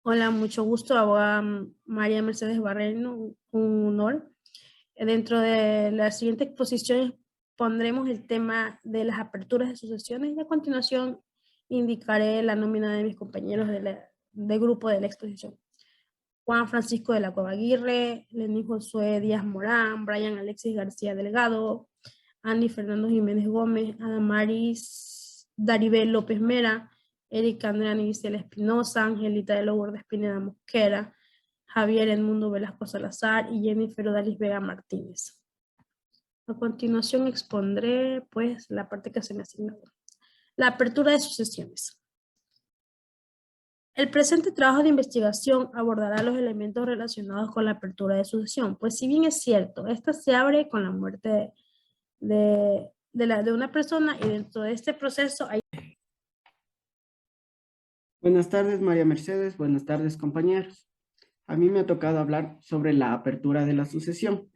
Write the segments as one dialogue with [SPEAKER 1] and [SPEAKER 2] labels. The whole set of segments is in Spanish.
[SPEAKER 1] Hola, mucho gusto, abogada María Mercedes Barreno, un honor. Dentro de la siguiente exposición pondremos el tema de las aperturas de sucesiones y a continuación indicaré la nómina de mis compañeros del grupo de la exposición. Juan Francisco de la Cueva Aguirre, Lenín Josué Díaz Morán, Brian Alexis García Delgado, Andy Fernando Jiménez Gómez, Adamaris Daribel López Mera, Erika Andrea Gisela Espinosa, Angelita de Lourdes Pineda Mosquera, Javier Edmundo Velasco Salazar y Jennifer Odalis Vega Martínez. A continuación expondré pues la parte que se me asignó. La apertura de sucesiones. El presente trabajo de investigación abordará los elementos relacionados con la apertura de sucesión, pues si bien es cierto, esta se abre con la muerte de una persona y dentro de este proceso hay...
[SPEAKER 2] Buenas tardes, María Mercedes. Buenas tardes, compañeros. A mí me ha tocado hablar sobre la apertura de la sucesión.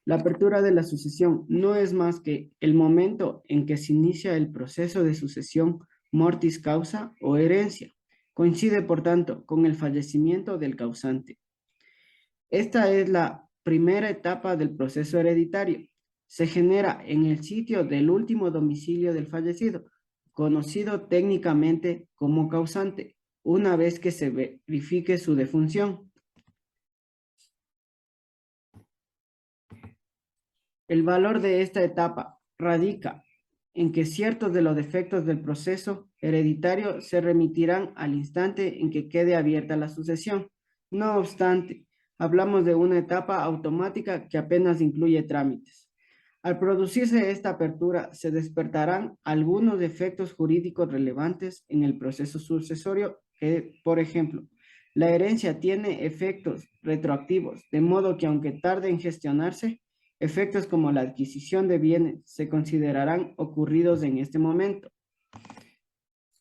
[SPEAKER 2] La apertura de la sucesión no es más que el momento en que se inicia el proceso de sucesión mortis causa o herencia. Coincide, por tanto, con el fallecimiento del causante. Esta es la primera etapa del proceso hereditario. Se genera en el sitio del último domicilio del fallecido, conocido técnicamente como causante, una vez que se verifique su defunción. El valor de esta etapa radica en que ciertos de los defectos del proceso hereditario se remitirán al instante en que quede abierta la sucesión. No obstante, hablamos de una etapa automática que apenas incluye trámites. Al producirse esta apertura, se despertarán algunos efectos jurídicos relevantes en el proceso sucesorio que, por ejemplo, la herencia tiene efectos retroactivos, de modo que aunque tarde en gestionarse, efectos como la adquisición de bienes se considerarán ocurridos en este momento.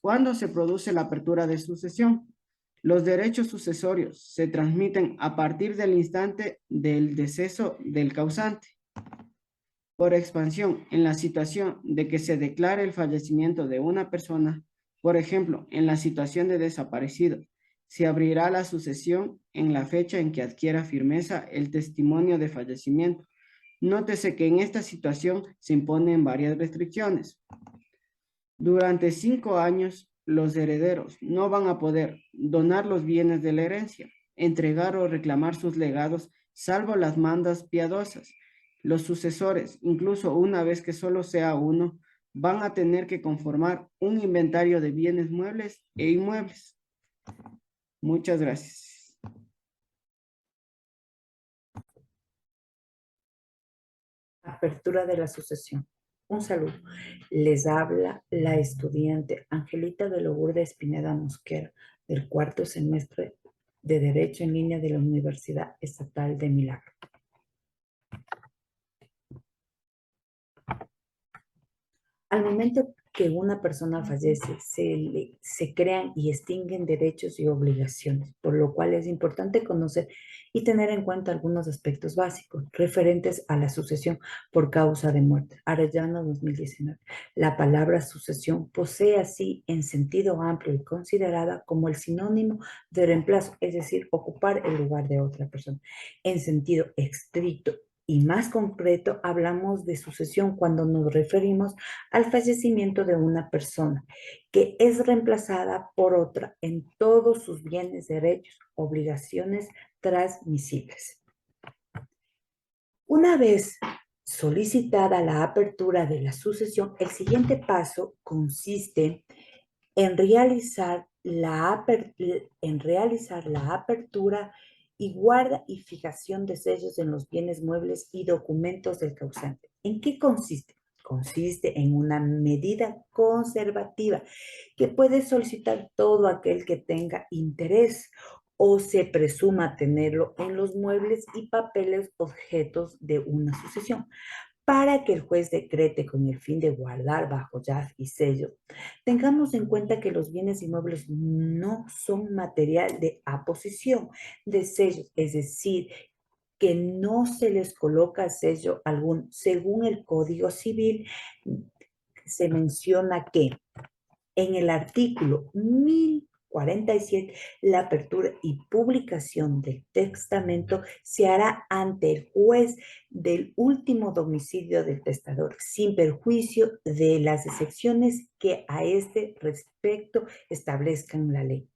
[SPEAKER 2] ¿Cuándo se produce la apertura de sucesión? Los derechos sucesorios se transmiten a partir del instante del deceso del causante. Por expansión, en la situación de que se declare el fallecimiento de una persona, por ejemplo, en la situación de desaparecido, se abrirá la sucesión en la fecha en que adquiera firmeza el testimonio de fallecimiento. Nótese que en esta situación se imponen varias restricciones. Durante 5 años, los herederos no van a poder donar los bienes de la herencia, entregar o reclamar sus legados, salvo las mandas piadosas. Los sucesores, incluso una vez que solo sea uno, van a tener que conformar un inventario de bienes muebles e inmuebles. Muchas gracias.
[SPEAKER 3] Apertura de la sucesión. Un saludo. Les habla la estudiante Angelita de Lourdes Pineda Mosquera, del cuarto semestre de Derecho en línea de la Universidad Estatal de Milagro. Al momento que una persona fallece, se crean y extinguen derechos y obligaciones, por lo cual es importante conocer y tener en cuenta algunos aspectos básicos referentes a la sucesión por causa de muerte. Arellano 2019. La palabra sucesión posee así en sentido amplio y considerada como el sinónimo de reemplazo, es decir, ocupar el lugar de otra persona. En sentido estricto y más concreto, hablamos de sucesión cuando nos referimos al fallecimiento de una persona que es reemplazada por otra en todos sus bienes, derechos, obligaciones transmisibles. Una vez solicitada la apertura de la sucesión, el siguiente paso consiste en realizar la apertura y guarda y fijación de sellos en los bienes muebles y documentos del causante. ¿En qué consiste? Consiste en una medida conservativa que puede solicitar todo aquel que tenga interés o se presuma tenerlo en los muebles y papeles objetos de una sucesión, para que el juez decrete con el fin de guardar bajo llave y sello. Tengamos en cuenta que los bienes inmuebles no son material de aposición de sellos, es decir, que no se les coloca sello algún. Según el Código Civil, se menciona que en el artículo 1000 247, la apertura y publicación del testamento se hará ante el juez del último domicilio del testador, sin perjuicio de las excepciones que a este respecto establezcan la ley.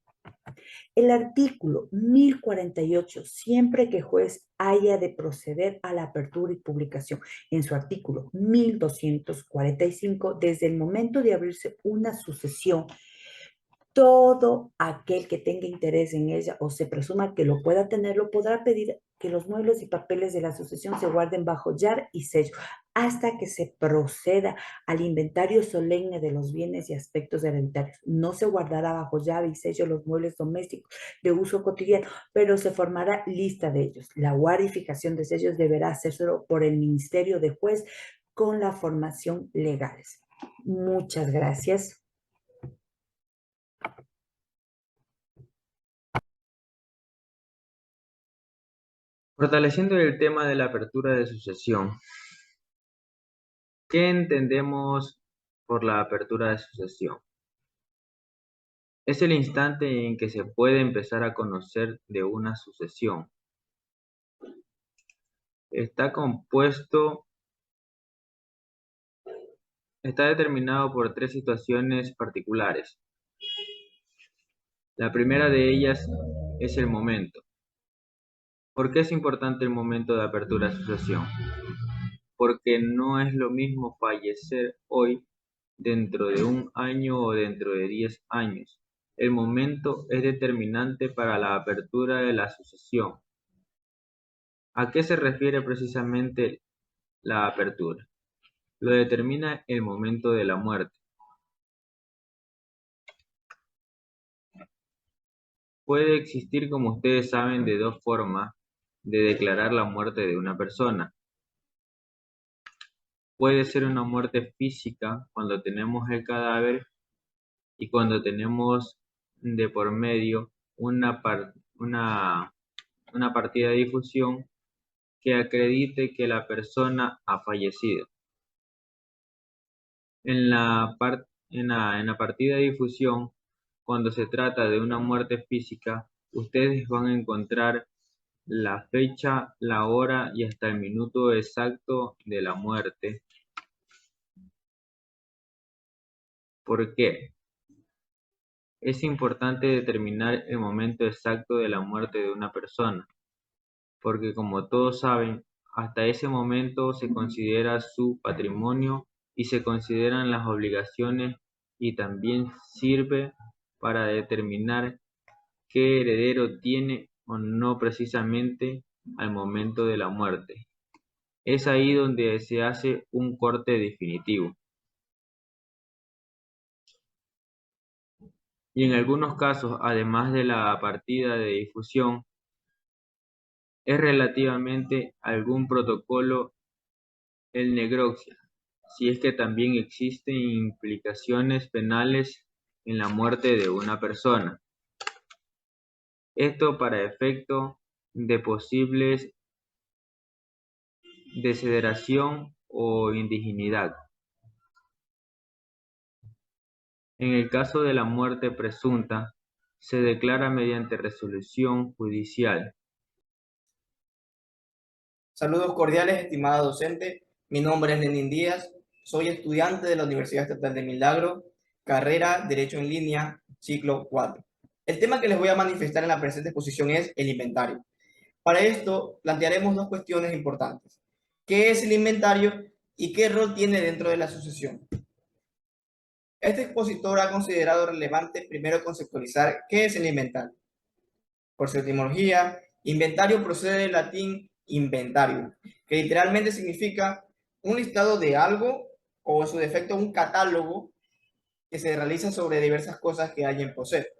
[SPEAKER 3] El artículo 1048, siempre que juez haya de proceder a la apertura y publicación, en su artículo 1245, desde el momento de abrirse una sucesión, todo aquel que tenga interés en ella o se presuma que lo pueda tenerlo, podrá pedir que los muebles y papeles de la sucesión se guarden bajo llave y sello hasta que se proceda al inventario solemne de los bienes y aspectos hereditarios. No se guardará bajo llave y sello los muebles domésticos de uso cotidiano, pero se formará lista de ellos. La guardificación de sellos deberá hacerse por el Ministerio de Juez con la formación legal. Muchas gracias.
[SPEAKER 4] Fortaleciendo el tema de la apertura de sucesión, ¿qué entendemos por la apertura de sucesión? Es el instante en que se puede empezar a conocer de una sucesión. Está determinado por tres situaciones particulares. La primera de ellas es el momento. ¿Por qué es importante el momento de apertura de sucesión? Porque no es lo mismo fallecer hoy, dentro de un año o dentro de 10 años. El momento es determinante para la apertura de la sucesión. ¿A qué se refiere precisamente la apertura? Lo determina el momento de la muerte. Puede existir, como ustedes saben, de dos formas de declarar la muerte de una persona. Puede ser una muerte física cuando tenemos el cadáver y cuando tenemos de por medio una partida de difusión que acredite que la persona ha fallecido. En la partida de difusión, cuando se trata de una muerte física, ustedes van a encontrar la fecha, la hora y hasta el minuto exacto de la muerte. ¿Por qué? Es importante determinar el momento exacto de la muerte de una persona, porque como todos saben, hasta ese momento se considera su patrimonio y se consideran las obligaciones y también sirve para determinar qué heredero tiene o no precisamente al momento de la muerte. Es ahí donde se hace un corte definitivo. Y en algunos casos, además de la partida de difusión, es relativamente algún protocolo el necropsia, si es que también existen implicaciones penales en la muerte de una persona. Esto para efecto de posibles desheredación o indignidad. En el caso de la muerte presunta, se declara mediante resolución judicial.
[SPEAKER 5] Saludos cordiales, estimada docente. Mi nombre es Lenín Díaz. Soy estudiante de la Universidad Estatal de Milagro, carrera Derecho en Línea, ciclo 4. El tema que les voy a manifestar en la presente exposición es el inventario. Para esto, plantearemos dos cuestiones importantes. ¿Qué es el inventario y qué rol tiene dentro de la sucesión? Este expositor ha considerado relevante primero conceptualizar qué es el inventario. Por su etimología, inventario procede del latín inventario, que literalmente significa un listado de algo o en su defecto un catálogo que se realiza sobre diversas cosas que alguien posee.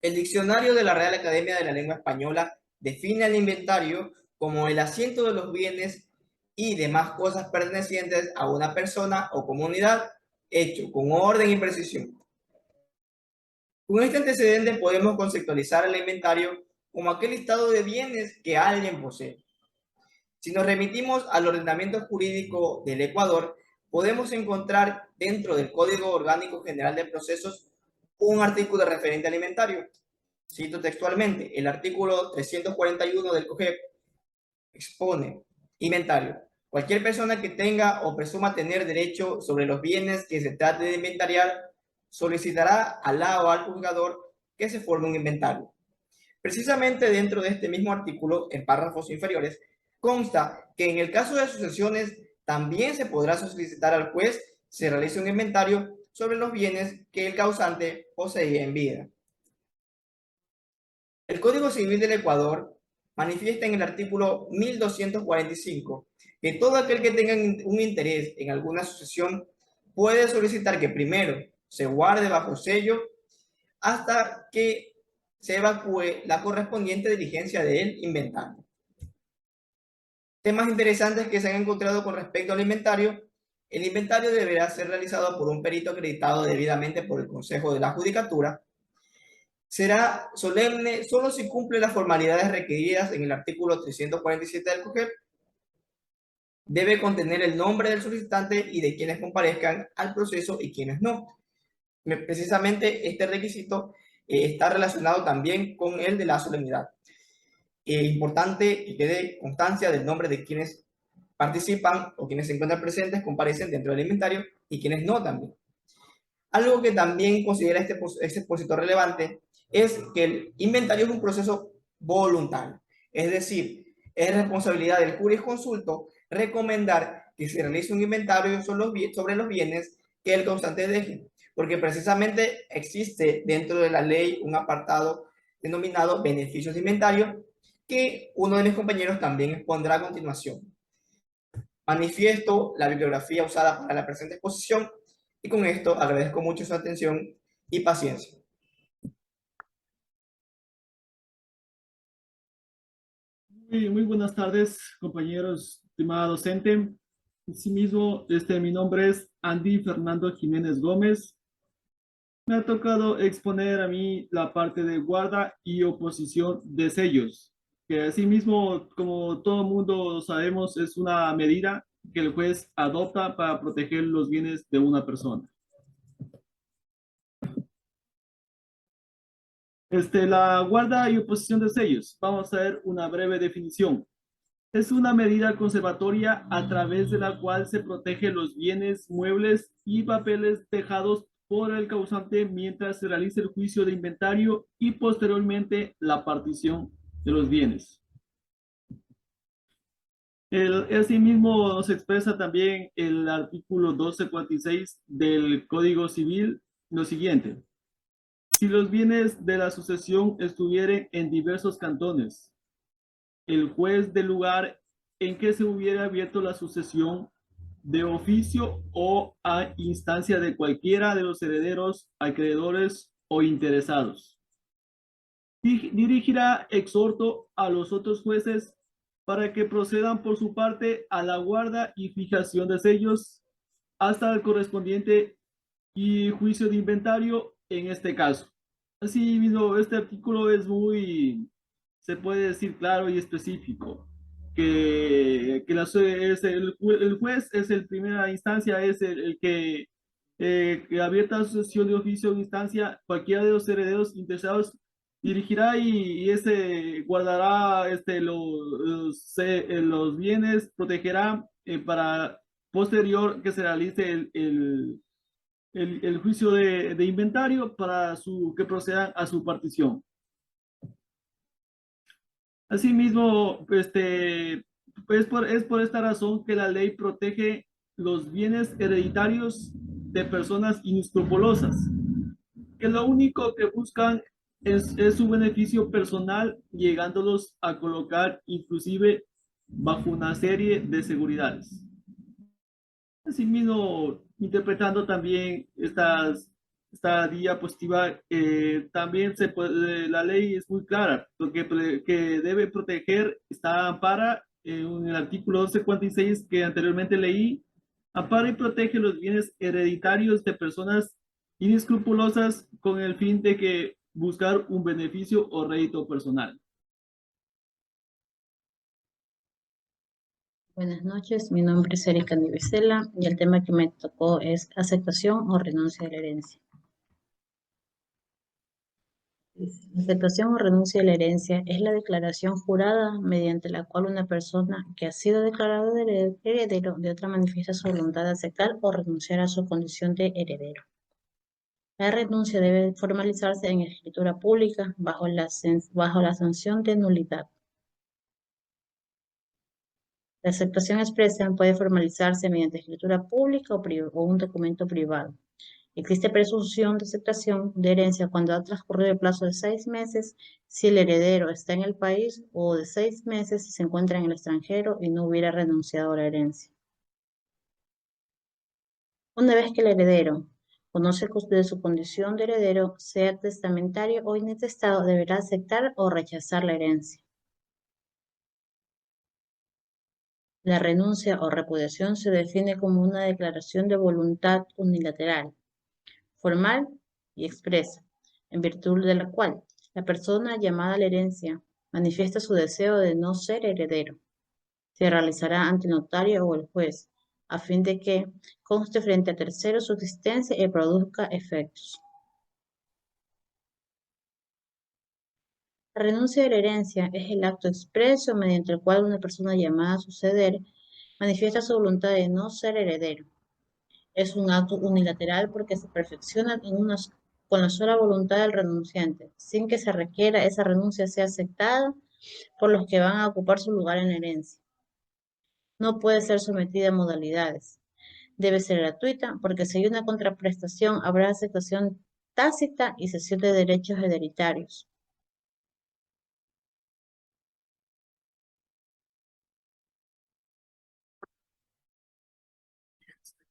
[SPEAKER 5] El diccionario de la Real Academia de la Lengua Española define al inventario como el asiento de los bienes y demás cosas pertenecientes a una persona o comunidad, hecho con orden y precisión. Con este antecedente podemos conceptualizar el inventario como aquel listado de bienes que alguien posee. Si nos remitimos al ordenamiento jurídico del Ecuador, podemos encontrar dentro del Código Orgánico General de Procesos un artículo referente alimentario. Cito textualmente, el artículo 341 del COGEP expone, inventario. Cualquier persona que tenga o presuma tener derecho sobre los bienes que se trate de inventariar solicitará al la o al juzgador que se forme un inventario. Precisamente dentro de este mismo artículo, en párrafos inferiores, consta que en el caso de sucesiones también se podrá solicitar al juez se realice un inventario sobre los bienes que el causante poseía en vida. El Código Civil del Ecuador manifiesta en el artículo 1245 que todo aquel que tenga un interés en alguna sucesión puede solicitar que primero se guarde bajo sello hasta que se evacúe la correspondiente diligencia del inventario. Temas interesantes que se han encontrado con respecto al inventario. El inventario deberá ser realizado por un perito acreditado debidamente por el Consejo de la Judicatura. Será solemne solo si cumple las formalidades requeridas en el artículo 347 del COGEP. Debe contener el nombre del solicitante y de quienes comparezcan al proceso y quienes no. Precisamente este requisito está relacionado también con el de la solemnidad. Importante que quede constancia del nombre de quienes participan o quienes se encuentran presentes, comparecen dentro del inventario y quienes no también. Algo que también considera este expositor relevante es que el inventario es un proceso voluntario, es decir, es responsabilidad del jurisconsulto recomendar que se realice un inventario sobre los bienes que el causante deje, porque precisamente existe dentro de la ley un apartado denominado beneficios de inventario que uno de mis compañeros también expondrá a continuación. Manifiesto la bibliografía usada para la presente exposición y con esto agradezco mucho su atención y paciencia.
[SPEAKER 6] Muy buenas tardes, compañeros, estimada docente. Asimismo, mi nombre es Andy Fernando Jiménez Gómez. Me ha tocado exponer a mí la parte de guarda y oposición de sellos, que asimismo, como todo mundo sabemos, es una medida que el juez adopta para proteger los bienes de una persona. La guarda y oposición de sellos. Vamos a ver una breve definición. Es una medida conservatoria a través de la cual se protege los bienes, muebles y papeles dejados por el causante mientras se realiza el juicio de inventario y posteriormente la partición de los bienes. Asimismo nos expresa también el artículo 1246 del Código Civil lo siguiente. Si los bienes de la sucesión estuvieren en diversos cantones, el juez del lugar en que se hubiera abierto la sucesión de oficio o a instancia de cualquiera de los herederos, acreedores o interesados, dirigirá exhorto a los otros jueces para que procedan por su parte a la guarda y fijación de sellos hasta el correspondiente y juicio de inventario en este caso. Así mismo, este artículo es muy, se puede decir claro y específico, que el juez es el primera instancia, es el que abierta la sucesión de oficio en instancia, cualquiera de los herederos interesados dirigirá y ese guardará los bienes, protegerá para posterior que se realice el juicio de inventario para que procedan a su partición. Asimismo, es por esta razón que la ley protege los bienes hereditarios de personas inescrupulosas, que lo único que buscan es su beneficio personal, llegándolos a colocar inclusive bajo una serie de seguridades. Asimismo, interpretando también esta diapositiva, también la ley es muy clara, porque que debe proteger, ampara en el artículo 1246 que anteriormente leí, ampara y protege los bienes hereditarios de personas inescrupulosas con el fin de que buscar un beneficio o rédito personal.
[SPEAKER 7] Buenas noches, mi nombre es Erika Nivesela y el tema que me tocó es aceptación o renuncia de la herencia. La aceptación o renuncia a la herencia es la declaración jurada mediante la cual una persona que ha sido declarada heredero de otra manifiesta su voluntad de aceptar o renunciar a su condición de heredero. La renuncia debe formalizarse en escritura pública bajo la sanción de nulidad. La aceptación expresa puede formalizarse mediante escritura pública o un documento privado. Existe presunción de aceptación de herencia cuando ha transcurrido el plazo de 6 meses si el heredero está en el país o de 6 meses si se encuentra en el extranjero y no hubiera renunciado a la herencia. Una vez que el heredero conoce de su condición de heredero, sea testamentario o intestado, deberá aceptar o rechazar la herencia. La renuncia o repudiación se define como una declaración de voluntad unilateral, formal y expresa, en virtud de la cual la persona llamada a la herencia manifiesta su deseo de no ser heredero. Se realizará ante el notario o el juez, a fin de que conste frente a terceros su existencia y produzca efectos. La renuncia de la herencia es el acto expreso mediante el cual una persona llamada a suceder manifiesta su voluntad de no ser heredero. Es un acto unilateral porque se perfecciona con la sola voluntad del renunciante, sin que se requiera esa renuncia sea aceptada por los que van a ocupar su lugar en la herencia. No puede ser sometida a modalidades. Debe ser gratuita porque si hay una contraprestación habrá aceptación tácita y cesión de derechos hereditarios.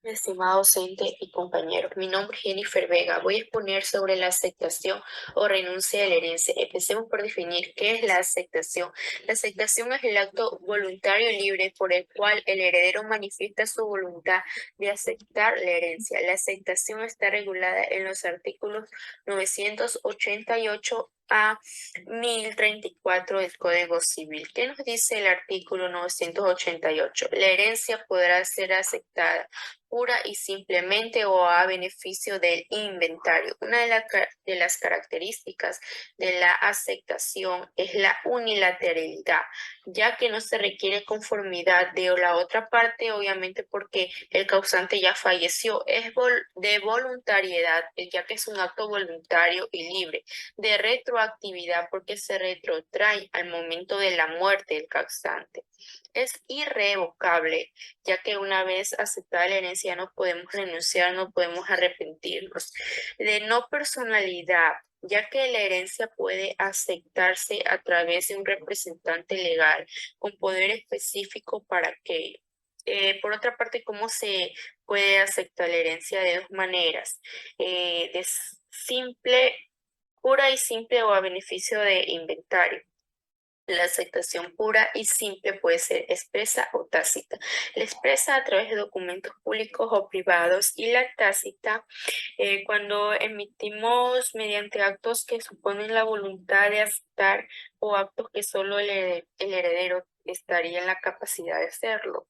[SPEAKER 8] Estimado docente y compañero, mi nombre es Jennifer Vega. Voy a exponer sobre la aceptación o renuncia de la herencia. Empecemos por definir qué es la aceptación. La aceptación es el acto voluntario y libre por el cual el heredero manifiesta su voluntad de aceptar la herencia. La aceptación está regulada en los artículos 988 a 1034 del Código Civil. ¿Qué nos dice el artículo 988? La herencia podrá ser aceptada pura y simplemente o a beneficio del inventario. Una de las características de la aceptación es la unilateralidad, ya que no se requiere conformidad de la otra parte, obviamente porque el causante ya falleció. Es de voluntariedad, ya que es un acto voluntario y libre. De retroactividad, porque se retrotrae al momento de la muerte del causante. Es irrevocable, ya que una vez aceptada la herencia no podemos renunciar, no podemos arrepentirnos. De no personalidad, ya que la herencia puede aceptarse a través de un representante legal con poder específico para aquello. Por otra parte, ¿cómo se puede aceptar la herencia? De dos maneras, de simple, pura y simple o a beneficio de inventario. La aceptación pura y simple puede ser expresa o tácita. La expresa a través de documentos públicos o privados y la tácita cuando emitimos mediante actos que suponen la voluntad de aceptar o actos que solo el heredero estaría en la capacidad de hacerlo.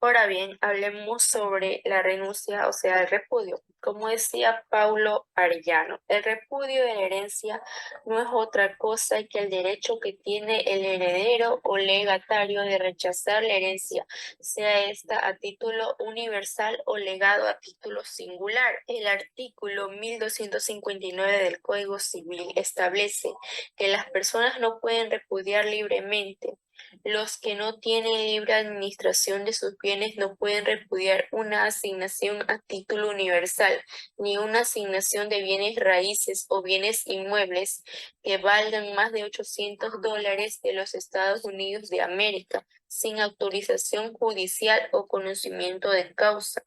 [SPEAKER 8] Ahora bien, hablemos sobre la renuncia, o sea, el repudio. Como decía Paulo Arellano, el repudio de la herencia no es otra cosa que el derecho que tiene el heredero o legatario de rechazar la herencia, sea esta a título universal o legado a título singular. El artículo 1259 del Código Civil establece que las personas no pueden repudiar libremente. Los que no tienen libre administración de sus bienes no pueden repudiar una asignación a título universal, ni una asignación de bienes raíces o bienes inmuebles que valgan más de $800 de los Estados Unidos de América, sin autorización judicial o conocimiento de causa.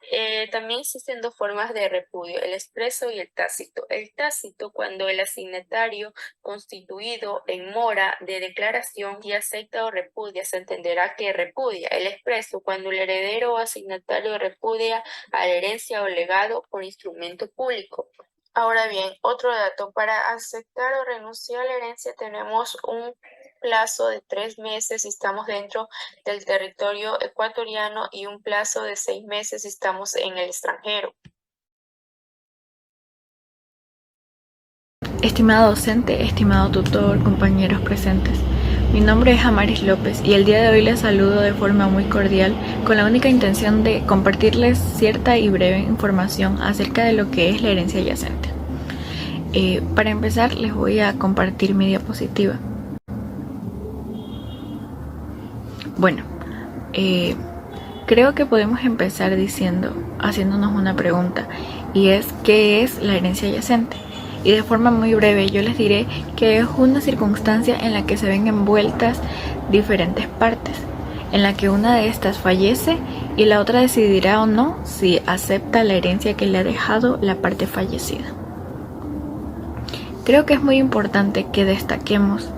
[SPEAKER 8] También existen dos formas de repudio, el expreso y el tácito. El tácito, cuando el asignatario constituido en mora de declaración y acepta o repudia, se entenderá que repudia. El expreso, cuando el heredero o asignatario repudia a la herencia o legado por instrumento público. Ahora bien, otro dato, para aceptar o renunciar a la herencia tenemos un plazo de 3 meses si estamos dentro del territorio ecuatoriano y un plazo de 6 meses si estamos en el extranjero.
[SPEAKER 9] Estimado docente, estimado tutor, compañeros presentes. Mi nombre es Amaris López y el día de hoy les saludo de forma muy cordial con la única intención de compartirles cierta y breve información acerca de lo que es la herencia yacente. Para empezar les voy a compartir mi diapositiva. Bueno, creo que podemos empezar haciéndonos una pregunta, y es ¿qué es la herencia yacente? Y de forma muy breve yo les diré que es una circunstancia en la que se ven envueltas diferentes partes, en la que una de estas fallece y la otra decidirá o no si acepta la herencia que le ha dejado la parte fallecida. Creo que es muy importante que destaquemos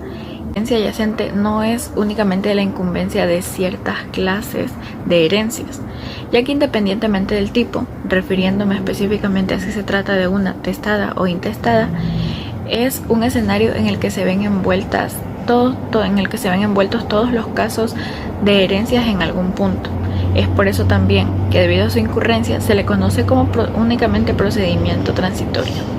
[SPEAKER 9] la herencia yacente no es únicamente la incumbencia de ciertas clases de herencias, ya que independientemente del tipo, refiriéndome específicamente a si se trata de una testada o intestada, es un escenario en el que se ven envueltos todos los casos de herencias en algún punto. Es por eso también que debido a su incurrencia se le conoce como únicamente procedimiento transitorio.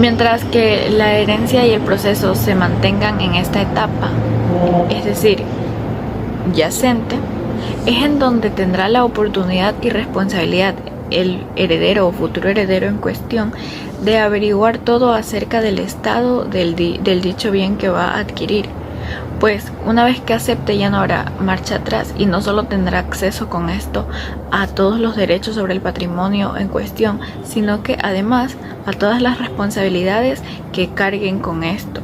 [SPEAKER 9] Mientras que la herencia y el proceso se mantengan en esta etapa, es decir, yacente, es en donde tendrá la oportunidad y responsabilidad el heredero o futuro heredero en cuestión de averiguar todo acerca del estado del dicho bien que va a adquirir. Pues una vez que acepte ya no habrá marcha atrás y no solo tendrá acceso con esto a todos los derechos sobre el patrimonio en cuestión, sino que además a todas las responsabilidades que carguen con esto.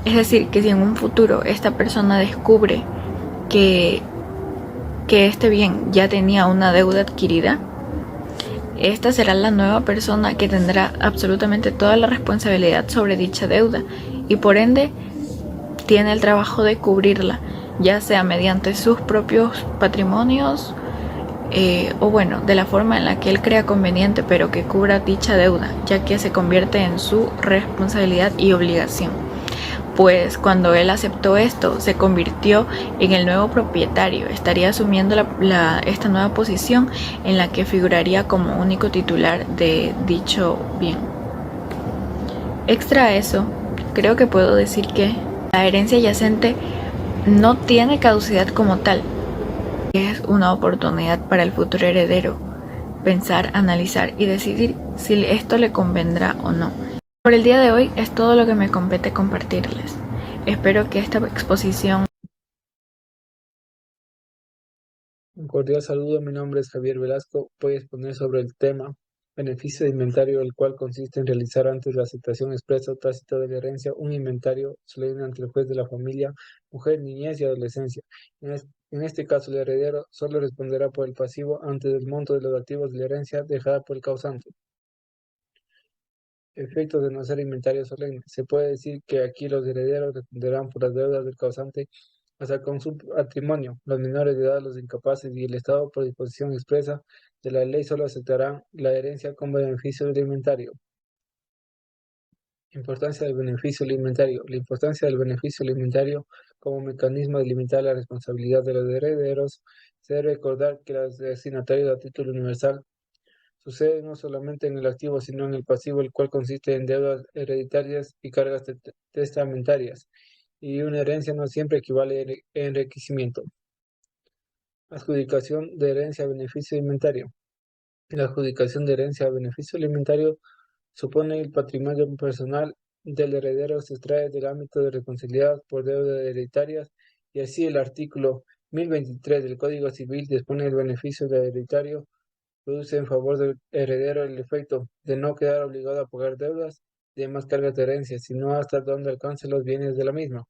[SPEAKER 9] Es decir, que si en un futuro esta persona descubre que este bien ya tenía una deuda adquirida, esta será la nueva persona que tendrá absolutamente toda la responsabilidad sobre dicha deuda y por ende tiene el trabajo de cubrirla, ya sea mediante sus propios patrimonios o bueno, de la forma en la que él crea conveniente, pero que cubra dicha deuda, ya que se convierte en su responsabilidad y obligación. Pues cuando él aceptó esto, se convirtió en el nuevo propietario, estaría asumiendo esta nueva posición en la que figuraría como único titular de dicho bien. Extra a eso, creo que puedo decir que la herencia yacente no tiene caducidad como tal. Es una oportunidad para el futuro heredero pensar, analizar y decidir si esto le convendrá o no. Por el día de hoy es todo lo que me compete compartirles. Espero que esta exposición...
[SPEAKER 10] Un cordial saludo, mi nombre es Javier Velasco. Voy a exponer sobre el tema beneficio de inventario, el cual consiste en realizar antes de la aceptación expresa o tácita de la herencia un inventario solemne ante el juez de la familia, mujer, niñez y adolescencia. En este caso, el heredero solo responderá por el pasivo antes del monto de los activos de la herencia dejada por el causante. Efectos de no hacer inventario solemne. Se puede decir que aquí los herederos responderán por las deudas del causante hasta con su patrimonio. Los menores de edad, los incapaces y el Estado, por disposición expresa de la ley, solo aceptarán la herencia como beneficio del inventario. Importancia del beneficio alimentario. La importancia del beneficio alimentario como mecanismo de limitar la responsabilidad de los herederos. Se debe recordar que los destinatarios a título universal sucede no solamente en el activo, sino en el pasivo, el cual consiste en deudas hereditarias y cargas testamentarias, y una herencia no siempre equivale a enriquecimiento. Adjudicación de herencia a beneficio alimentario. La adjudicación de herencia a beneficio alimentario supone el patrimonio personal del heredero se extrae del ámbito de responsabilidad por deudas hereditarias, y así el artículo 1023 del Código Civil dispone el beneficio de hereditario produce en favor del heredero el efecto de no quedar obligado a pagar deudas y demás cargas de herencia, sino hasta donde alcance los bienes de la misma.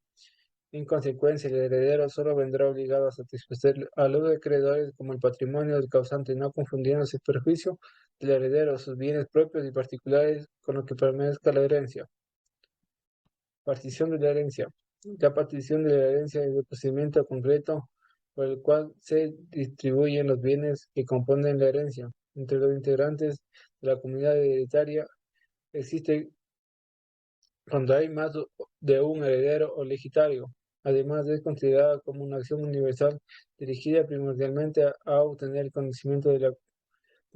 [SPEAKER 10] En consecuencia, el heredero solo vendrá obligado a satisfacer a los acreedores como el patrimonio del causante, no confundiéndose el perjuicio del heredero, sus bienes propios y particulares con lo que permanezca la herencia. Partición de la herencia. La partición de la herencia es el procedimiento concreto por el cual se distribuyen los bienes que componen la herencia. Entre los integrantes de la comunidad hereditaria existe cuando hay más de un heredero o legitario. Además, es considerada como una acción universal dirigida primordialmente a obtener el conocimiento de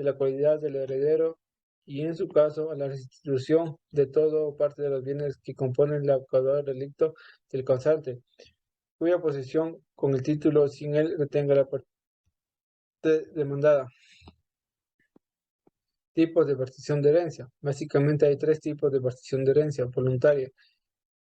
[SPEAKER 10] la cualidad del heredero y en su caso a la restitución de todo o parte de los bienes que componen el caudal delicto del causante, cuya posesión con el título sin él retenga la parte demandada. Tipos de partición de herencia. Básicamente hay 3 tipos de partición de herencia: voluntaria,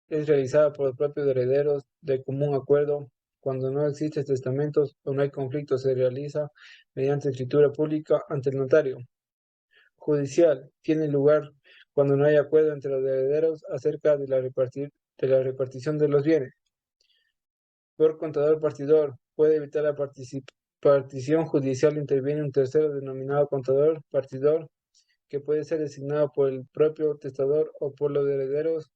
[SPEAKER 10] es realizada por los propios herederos de común acuerdo. Cuando no existen testamentos o no hay conflicto, se realiza mediante escritura pública ante el notario. Judicial, tiene lugar cuando no hay acuerdo entre los herederos acerca de la repartición de los bienes. Por contador partidor, puede evitar la partición judicial, interviene un tercero denominado contador partidor, que puede ser designado por el propio testador o por los herederos.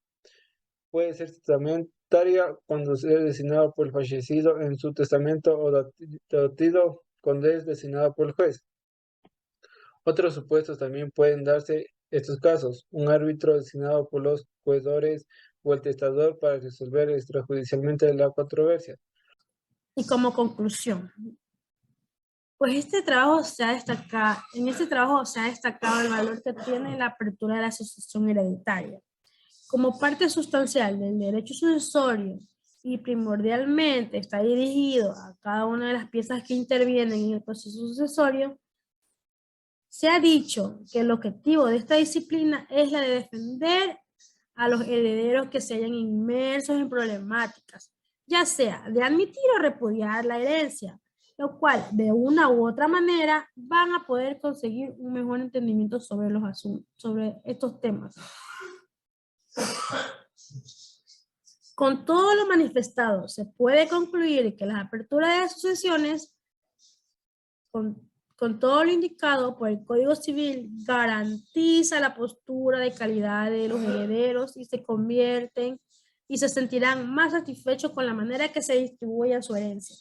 [SPEAKER 10] Puede ser testamentaria cuando sea designado por el fallecido en su testamento o datido cuando es designado por el juez. Otros supuestos también pueden darse estos casos: un árbitro designado por los jueces o el testador para resolver extrajudicialmente la controversia.
[SPEAKER 1] Y como conclusión, pues en este trabajo se ha destacado el valor que tiene la apertura de la sucesión hereditaria como parte sustancial del derecho sucesorio y primordialmente está dirigido a cada una de las piezas que intervienen en el proceso sucesorio. Se ha dicho que el objetivo de esta disciplina es la de defender a los herederos que se hayan inmersos en problemáticas, ya sea de admitir o repudiar la herencia, lo cual de una u otra manera van a poder conseguir un mejor entendimiento sobre los asuntos, sobre estos temas. Con todo lo manifestado, se puede concluir que las aperturas de sucesiones, con todo lo indicado por el Código Civil, garantiza la postura de calidad de los herederos y se sentirán más satisfechos con la manera que se distribuye su herencia.